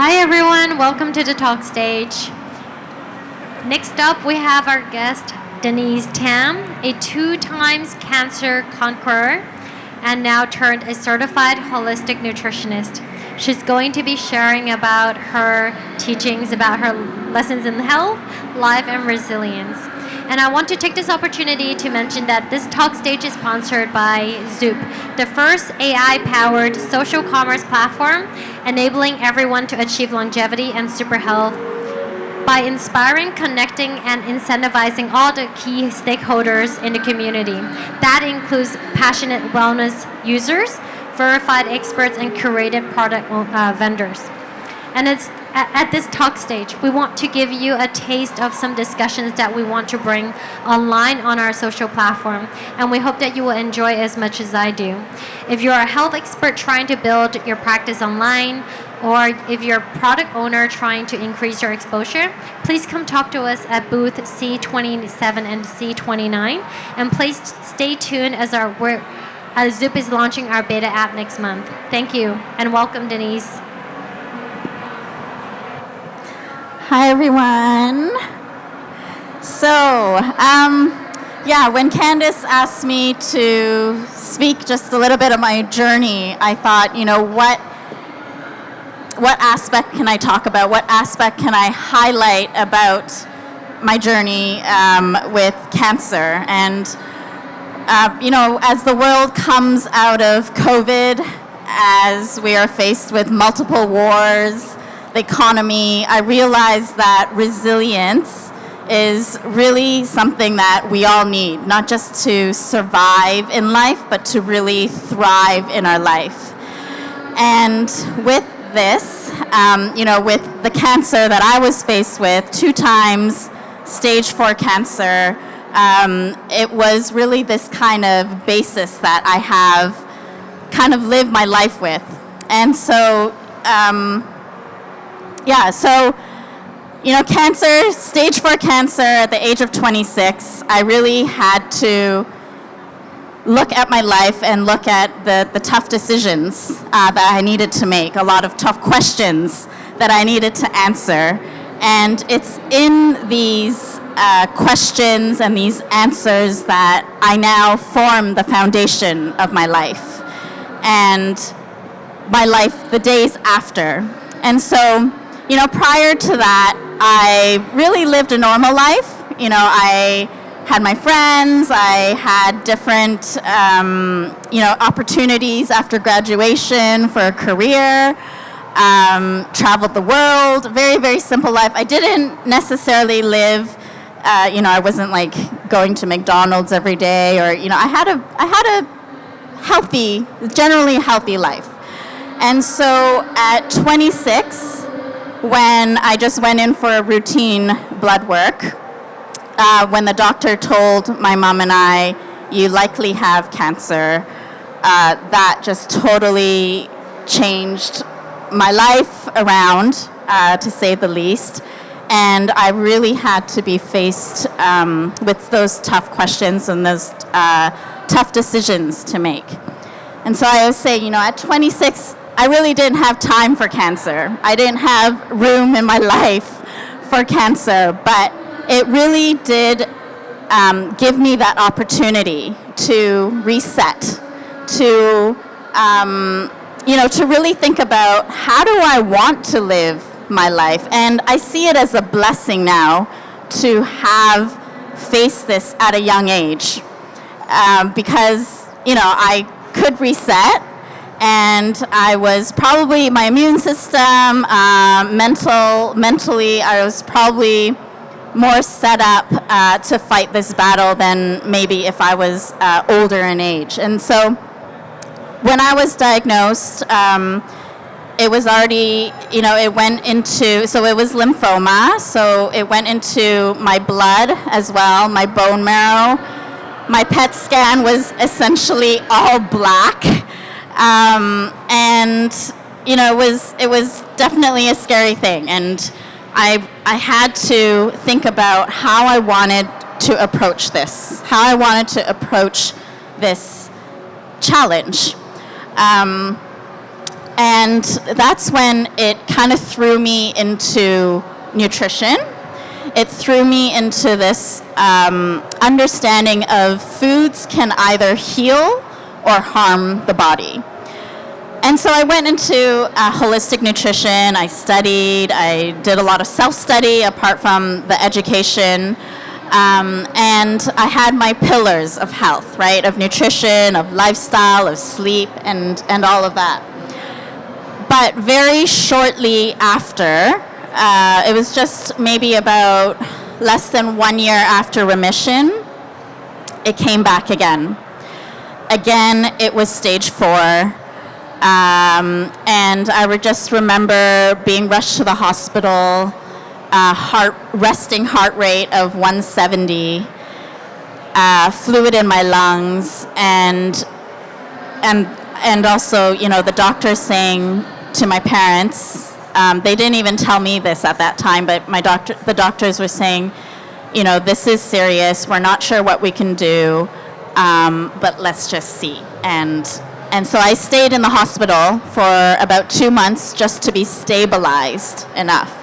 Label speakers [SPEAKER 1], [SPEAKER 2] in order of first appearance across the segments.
[SPEAKER 1] Hi everyone, welcome to the talk stage. Next up, we have our guest Denise Tam, a 2 times cancer conqueror and now turned a certified holistic nutritionist. She's going to be sharing about her teachings about her lessons in health, life, and resilience. And I want to take this opportunity to mention that this talk stage is sponsored by Zoop, the first AI-powered social commerce platform enabling everyone to achieve longevity and super health by inspiring, connecting, and incentivizing all the key stakeholders in the community. That includes passionate wellness users, verified experts, and curated product vendors. And it's at this talk stage, we want to give you a taste of some discussions that we want to bring online on our social platform. And we hope that you will enjoy as much as I do. If you're a health expert trying to build your practice online, or if you're a product owner trying to increase your exposure, please come talk to us at booth C27 and C29. And please stay tuned as Zoop is launching our beta app next month. Thank you, and welcome, Denise.
[SPEAKER 2] Hi, everyone. So, when Candace asked me to speak just a little bit of my journey, I thought, what aspect can I talk about? What aspect can I highlight about my journey with cancer? And, as the world comes out of COVID, as we are faced with multiple wars, the economy, I realized that resilience is really something that we all need, not just to survive in life, but to really thrive in our life. And with this, with the cancer that I was faced with, 2 times stage 4 cancer, it was really this kind of basis that I have kind of lived my life with. And so, cancer, stage 4 cancer at the age of 26, I really had to look at my life and look at the tough decisions that I needed to make, a lot of tough questions that I needed to answer. And it's in these questions and these answers that I now form the foundation of my life and my life the days after. And so, prior to that, I really lived a normal life. I had my friends, I had different, opportunities after graduation for a career, traveled the world, very, very simple life. I didn't necessarily live, I wasn't like going to McDonald's every day, or, I had a healthy, generally healthy life. And so at 26, when I just went in for a routine blood work, when the doctor told my mom and I, you likely have cancer, that just totally changed my life around, to say the least. And I really had to be faced with those tough questions and those tough decisions to make. And so I always say, at 26, I really didn't have time for cancer. I didn't have room in my life for cancer, but it really did give me that opportunity to reset, to really think about how do I want to live my life. And I see it as a blessing now to have faced this at a young age, because, I could reset. And I was probably, my immune system, mentally, I was probably more set up to fight this battle than maybe if I was older in age. And so when I was diagnosed, it was already, it went into, so it was lymphoma, so it went into my blood as well, my bone marrow. My PET scan was essentially all black. It was definitely a scary thing, and I had to think about how I wanted to approach this, how I wanted to approach this challenge. And that's when it kind of threw me into nutrition. It threw me into this understanding of foods can either heal or harm the body. And so I went into holistic nutrition. I studied. I did a lot of self-study apart from the education. And I had my pillars of health, right? Of nutrition, of lifestyle, of sleep, and all of that. But very shortly after, it was just maybe about less than 1 year after remission, it came back again. Again, it was stage 4. And I would just remember being rushed to the hospital, resting heart rate of 170, fluid in my lungs, and also, the doctor saying to my parents, they didn't even tell me this at that time, but the doctors were saying, this is serious. We're not sure what we can do, but let's just see. And so I stayed in the hospital for about 2 months just to be stabilized enough.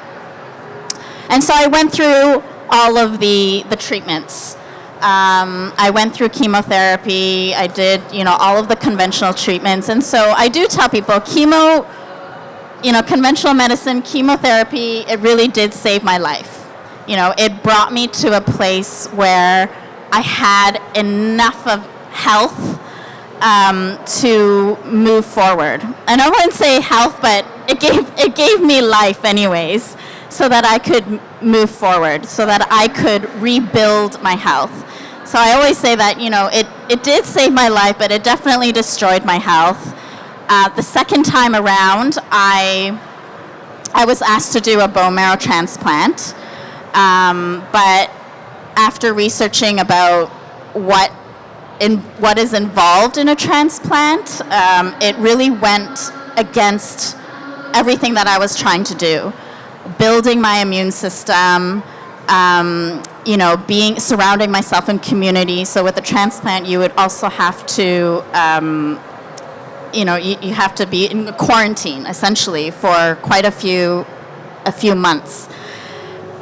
[SPEAKER 2] And so I went through all of the treatments. I went through chemotherapy. I did, all of the conventional treatments. And so I do tell people, conventional medicine, chemotherapy, it really did save my life. It brought me to a place where I had enough of health to move forward. And I wouldn't say health, but it gave me life anyways, so that I could move forward, so that I could rebuild my health. So I always say that, it did save my life, but it definitely destroyed my health. The second time around, I was asked to do a bone marrow transplant, but after researching about what is involved in a transplant, it really went against everything that I was trying to do. Building my immune system, surrounding myself in community. So with a transplant, you would also have to, you have to be in quarantine essentially for quite a few months.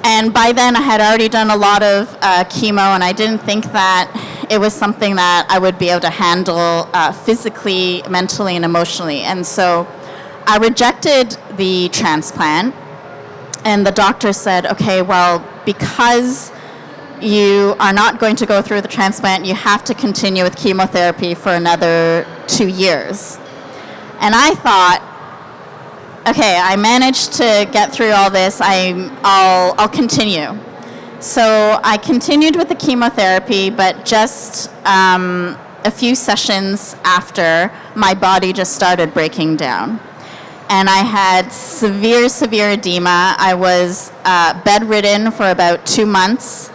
[SPEAKER 2] And by then I had already done a lot of chemo, and I didn't think that it was something that I would be able to handle physically, mentally, and emotionally. And so I rejected the transplant, and the doctor said, okay, well, because you are not going to go through the transplant, you have to continue with chemotherapy for another 2 years. And I thought, okay, I managed to get through all this. I'll continue. So I continued with the chemotherapy, but just a few sessions after, my body just started breaking down. And I had severe edema. I was bedridden for about 2 months.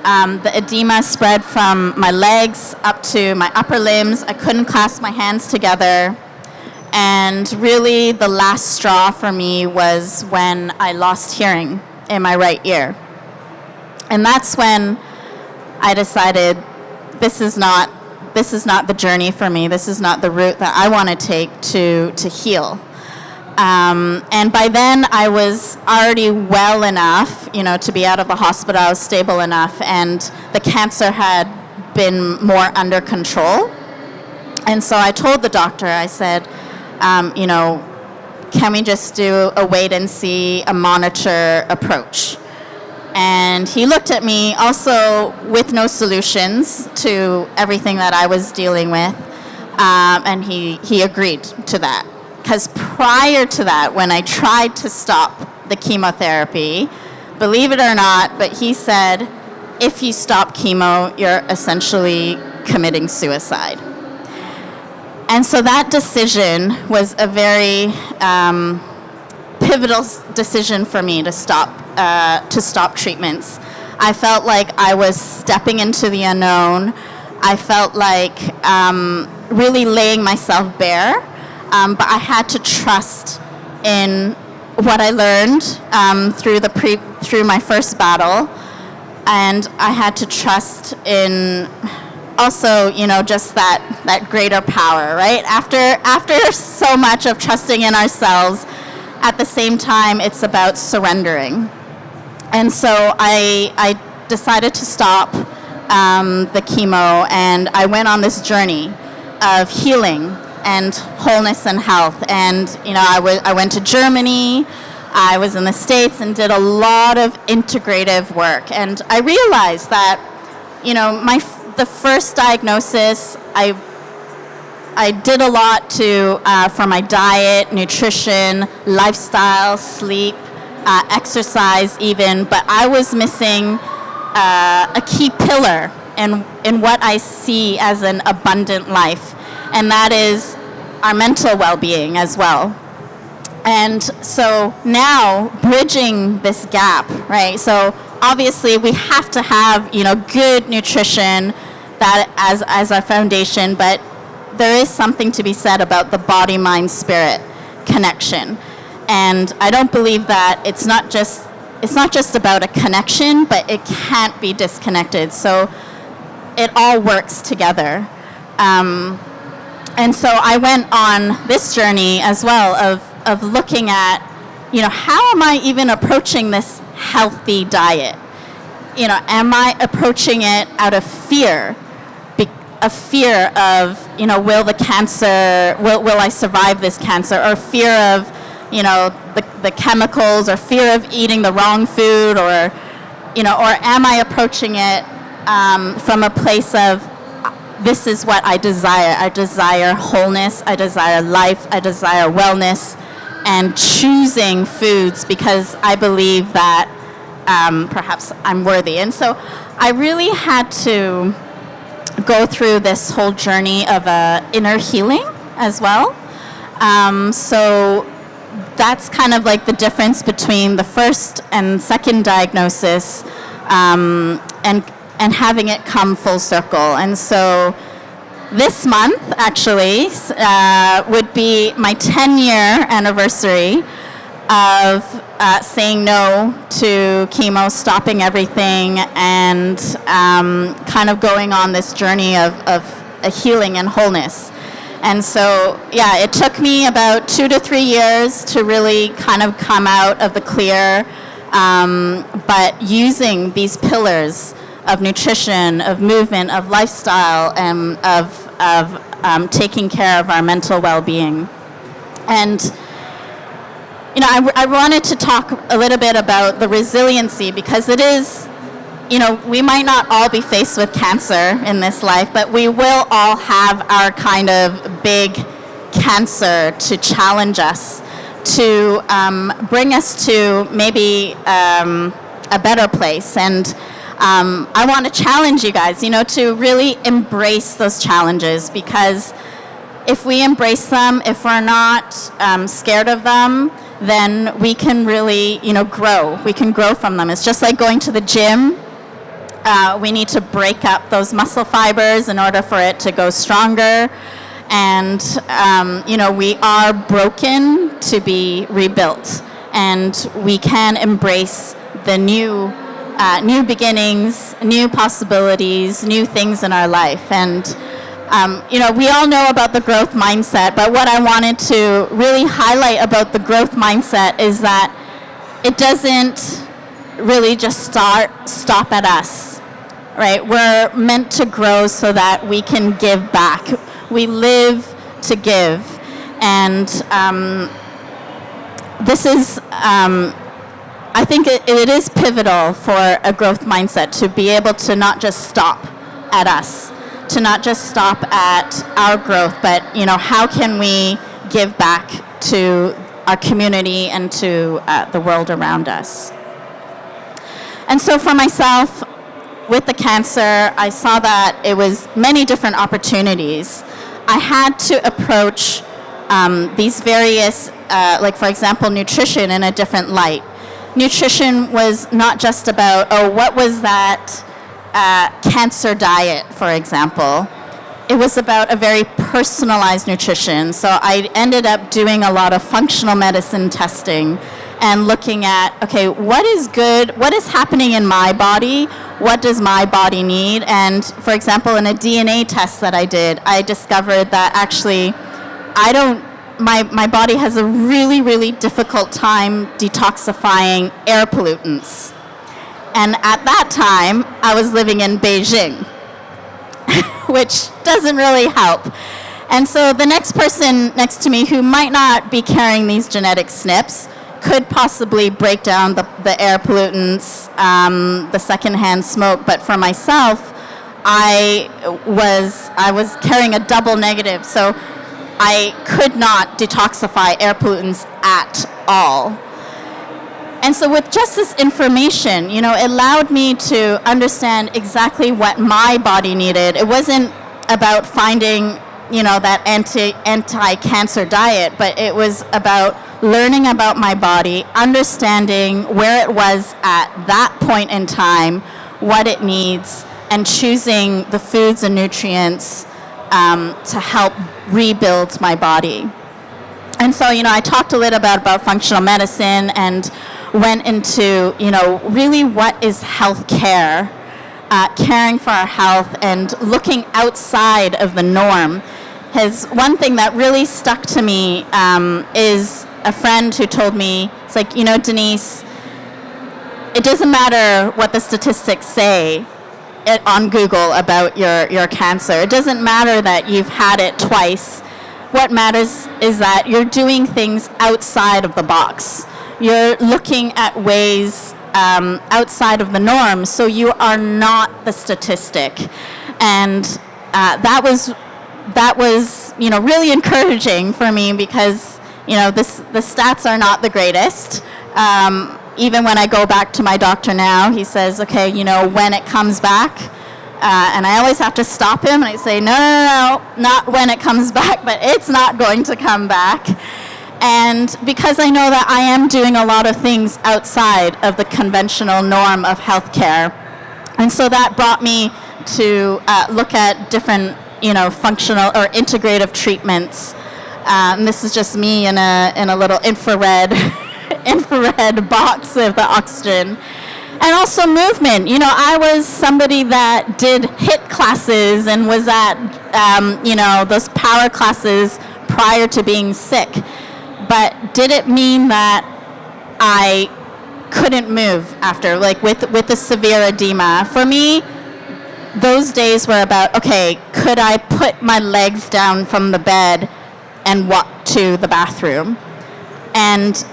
[SPEAKER 2] The edema spread from my legs up to my upper limbs. I couldn't clasp my hands together. And really the last straw for me was when I lost hearing in my right ear. And that's when I decided this is not the journey for me. This is not the route that I want to take to heal. And by then I was already well enough, to be out of the hospital. I was stable enough, and the cancer had been more under control. And so I told the doctor, I said, can we just do a wait and see, a monitor approach? And he looked at me also with no solutions to everything that I was dealing with, and he agreed to that. Because prior to that, when I tried to stop the chemotherapy, believe it or not, but he said, if you stop chemo, you're essentially committing suicide. And so that decision was a very pivotal decision for me to stop treatments. I felt like I was stepping into the unknown. I felt like really laying myself bare, but I had to trust in what I learned through my first battle, and I had to trust in also, just that greater power, right? After so much of trusting in ourselves, at the same time, it's about surrendering. And so I decided to stop the chemo, and I went on this journey of healing and wholeness and health. And I went to Germany, I was in the States, and did a lot of integrative work. And I realized that the first diagnosis, I did a lot for my diet, nutrition, lifestyle, sleep, exercise even, but I was missing a key pillar in what I see as an abundant life, and that is our mental well-being as well. And so now, bridging this gap, right? So obviously we have to have, good nutrition that as our foundation, but there is something to be said about the body, mind, spirit connection. And I don't believe that it's not just about a connection, but it can't be disconnected. So it all works together. And so I went on this journey as well of looking at, how am I even approaching this healthy diet? Am I approaching it out of fear? A fear of, will the cancer, will I survive this cancer? Or fear of, the chemicals, or fear of eating the wrong food, or am I approaching it from a place of, this is what I desire. I desire wholeness, I desire life, I desire wellness, and choosing foods because I believe that perhaps I'm worthy. And so I really had to go through this whole journey of inner healing as well. So that's kind of like the difference between the first and second diagnosis, and having it come full circle. And so this month actually would be my 10-year anniversary of saying no to chemo, stopping everything, and kind of going on this journey of a healing and wholeness. And so, yeah, it took me about 2 to 3 years to really kind of come out of the clear, but using these pillars of nutrition, of movement, of lifestyle, and of taking care of our mental well-being. And I wanted to talk a little bit about the resiliency, because it is, we might not all be faced with cancer in this life, but we will all have our kind of big cancer to challenge us, to bring us to maybe a better place. And I want to challenge you guys, to really embrace those challenges, because if we embrace them, if we're not scared of them, then we can really, grow. We can grow from them. It's just like going to the gym. We need to break up those muscle fibers in order for it to go stronger. And, we are broken to be rebuilt. And we can embrace the new beginnings, new possibilities, new things in our life. And, we all know about the growth mindset, but what I wanted to really highlight about the growth mindset is that it doesn't really just stop at us, right? We're meant to grow so that we can give back. We live to give. And this is, I think it is pivotal for a growth mindset to be able to not just stop at us, to not just stop at our growth, but, how can we give back to our community and to the world around us? And so for myself, with the cancer, I saw that it was many different opportunities. I had to approach these various, like for example, nutrition in a different light. Nutrition was not just about, what was that cancer diet, for example. It was about a very personalized nutrition. So I ended up doing a lot of functional medicine testing and looking at, okay, what is good, what is happening in my body, what does my body need? And for example, in a DNA test that I did, I discovered that actually my body has a really, really difficult time detoxifying air pollutants. And at that time, I was living in Beijing, which doesn't really help. And so the next person next to me who might not be carrying these genetic SNPs could possibly break down the air pollutants, the secondhand smoke. But for myself, I was carrying a double negative, so I could not detoxify air pollutants at all. And so with just this information, it allowed me to understand exactly what my body needed. It wasn't about finding, that anti-cancer diet, but it was about learning about my body, understanding where it was at that point in time, what it needs, and choosing the foods and nutrients to help rebuild my body. And so, I talked a little bit about functional medicine and went into, really what is health care, caring for our health and looking outside of the norm. Because one thing that really stuck to me is a friend who told me, it's like, Denise, it doesn't matter what the statistics say on Google about your cancer. It doesn't matter that you've had it twice. What matters is that you're doing things outside of the box. You're looking at ways outside of the norm, so you are not the statistic. And that was really encouraging for me because the stats are not the greatest. Even when I go back to my doctor now, he says, okay, when it comes back, and I always have to stop him and I say, no, not when it comes back, but it's not going to come back. And because I know that I am doing a lot of things outside of the conventional norm of healthcare, and so that brought me to look at different, functional or integrative treatments. And this is just me in a little infrared box of the oxygen. And also movement. I was somebody that did HIIT classes and was at, those power classes prior to being sick. But did it mean that I couldn't move after, like with the severe edema? For me, those days were about, okay, could I put my legs down from the bed and walk to the bathroom? And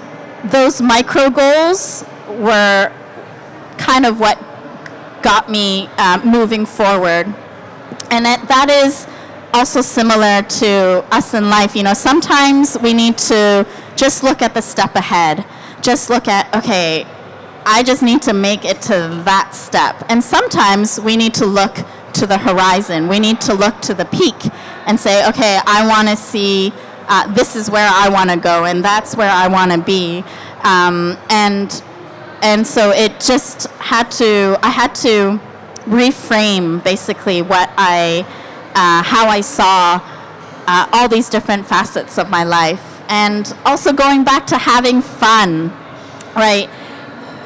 [SPEAKER 2] those micro goals were kind of what got me moving forward. And that is also similar to us in life. Sometimes we need to just look at the step ahead. Just look at, okay, I just need to make it to that step. And sometimes we need to look to the horizon. We need to look to the peak and say, okay, I want to see, this is where I want to go, and that's where I want to be. And so it just I had to reframe basically what how I saw all these different facets of my life. And also going back to having fun, right?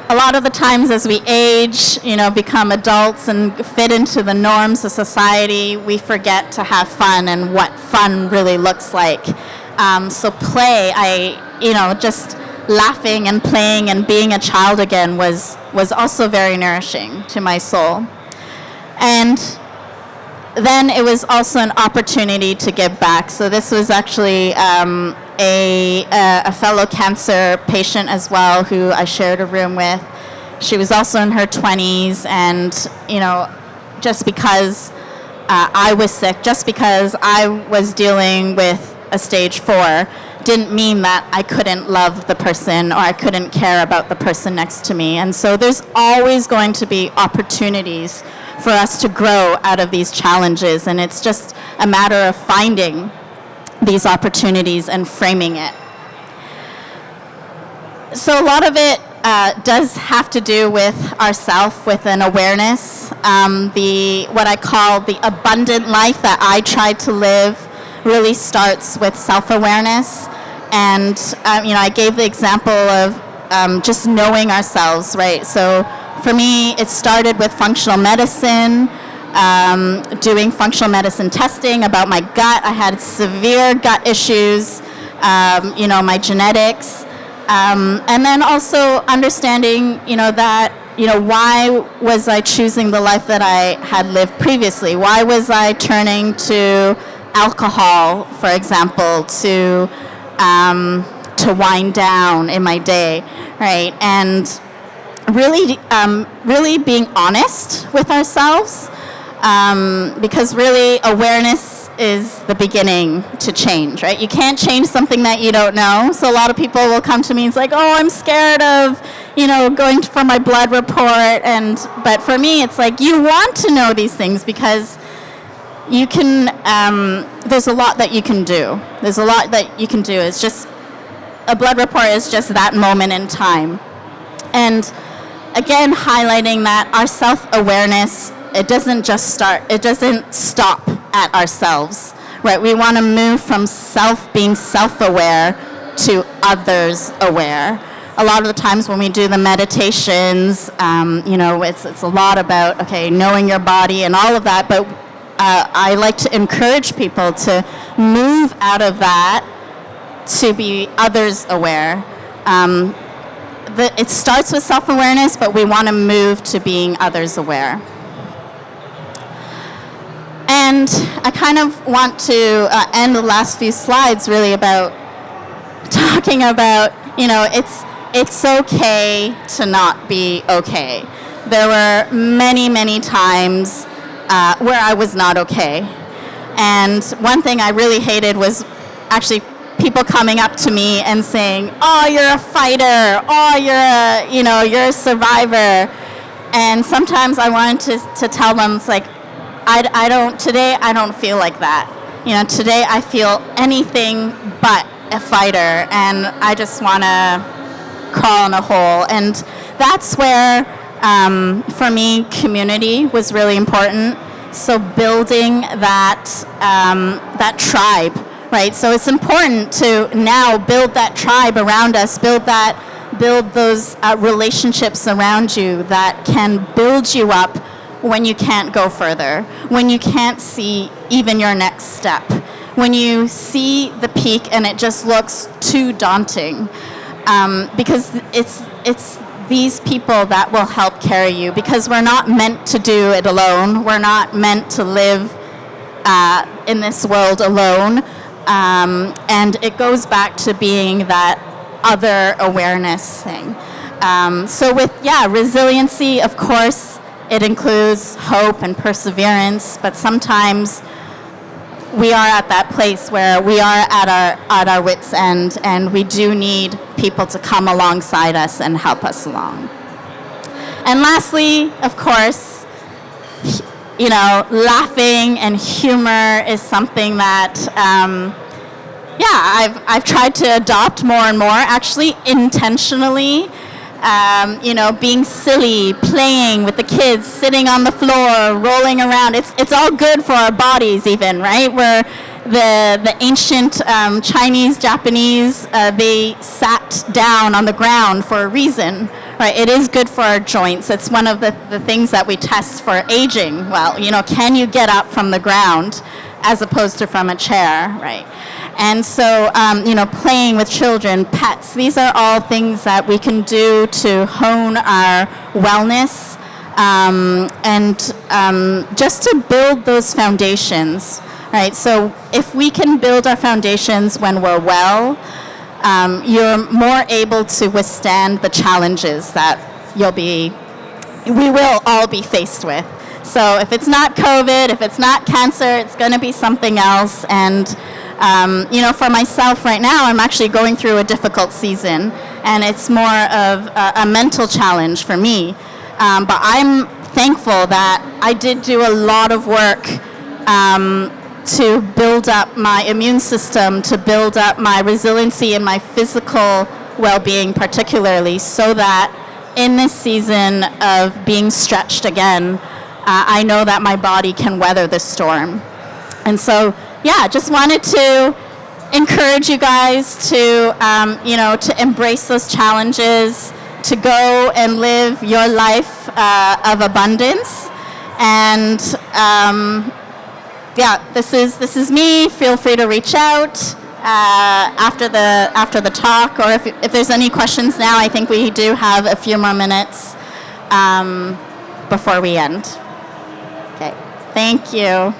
[SPEAKER 2] A lot of the times as we age, become adults and fit into the norms of society, we forget to have fun and what fun really looks like. So play, just laughing and playing and being a child again was also very nourishing to my soul. And then it was also an opportunity to give back. So this was actually a fellow cancer patient as well who I shared a room with. She was also in her 20s, and just because I was sick, just because I was dealing with a stage 4, didn't mean that I couldn't love the person or I couldn't care about the person next to me. And so there's always going to be opportunities for us to grow out of these challenges, and it's just a matter of finding these opportunities and framing it. So a lot of it does have to do with ourself, with an awareness. What I call the abundant life that I try to live really starts with self-awareness. And I gave the example of just knowing ourselves, right? So for me, it started with functional medicine, doing functional medicine testing about my gut. I had severe gut issues, my genetics, and then also understanding, that, why was I choosing the life that I had lived previously? Why was I turning to alcohol, for example, to wind down in my day, right? And really being honest with ourselves, because really awareness is the beginning to change, right? You can't change something that you don't know. So a lot of people will come to me and it's like, oh, I'm scared of, going for my blood report. But for me, it's like, you want to know these things because you can, there's a lot that you can do. There's a lot that you can do. It's just, a blood report is just that moment in time. And again, highlighting that our self-awareness, it doesn't stop at ourselves, right? We want to move from being self-aware to others aware. A lot of the times when we do the meditations, it's a lot about, okay, knowing your body and all of that, but I like to encourage people to move out of that to be others aware. It starts with self-awareness, but we want to move to being others aware. And I kind of want to end the last few slides really about talking about, it's okay to not be okay. There were many, many times where I was not okay. And one thing I really hated was actually people coming up to me and saying, oh, you're a fighter, oh, you're a survivor. And sometimes I wanted to tell them, it's like, today I don't feel like that. Today I feel anything but a fighter, and I just want to crawl in a hole. And that's where, for me, community was really important. So building that tribe, right? So it's important to now build that tribe around us, build those relationships around you that can build you up when you can't go further, when you can't see even your next step, when you see the peak and it just looks too daunting, because it's these people that will help carry you, because we're not meant to do it alone. We're not meant to live in this world alone. And it goes back to being that other awareness thing. So with, resiliency, of course, it includes hope and perseverance, but sometimes we are at that place where we are at our wits' end, and we do need people to come alongside us and help us along. And lastly, of course, laughing and humor is something that, I've tried to adopt more and more, actually intentionally. Being silly, playing with the kids, sitting on the floor, rolling around. It's all good for our bodies even, right? Where the ancient Chinese, Japanese, they sat down on the ground for a reason, right? It is good for our joints. It's one of the things that we test for aging. Well, can you get up from the ground as opposed to from a chair, right? And so, playing with children, pets, these are all things that we can do to hone our wellness, and just to build those foundations, right? So if we can build our foundations when we're well, you're more able to withstand the challenges that we will all be faced with. So if it's not COVID, if it's not cancer, it's going to be something else. And for myself right now, I'm actually going through a difficult season, and it's more of a mental challenge for me. But I'm thankful that I did do a lot of work to build up my immune system, to build up my resiliency and my physical well-being particularly, so that in this season of being stretched again, I know that my body can weather this storm. And so, just wanted to encourage you guys to, to embrace those challenges, to go and live your life of abundance. And yeah, this is me. Feel free to reach out after the talk, or if there's any questions now. I think we do have a few more minutes before we end. Okay, thank you.